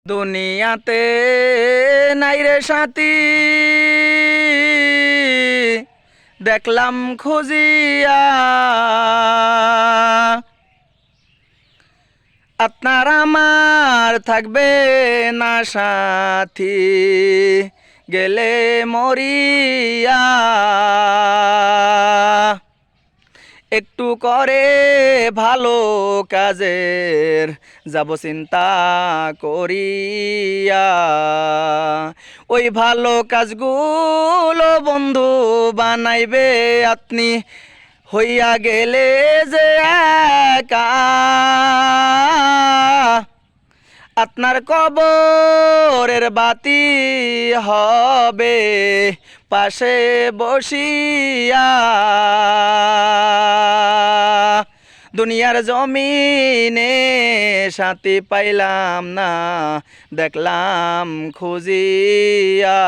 দুনিয়াতে নাই রে সাথী, দেখলাম খুঁজিয়া আপনার আমার থাকবে না সাথী, গেলে মরিয়া। একটু করে ভালো কাজের যাব চিন্তা করিয়া, ওই ভালো কাজগুলো বন্ধু বানাইবে আপনি, হইয়া গেলে যে একা আপনার কবরের বাতি হবে পাশে বসিয়া। দুনিয়ার জমিনে সাথী পাইলাম না, দেখলাম খুঁজিয়া।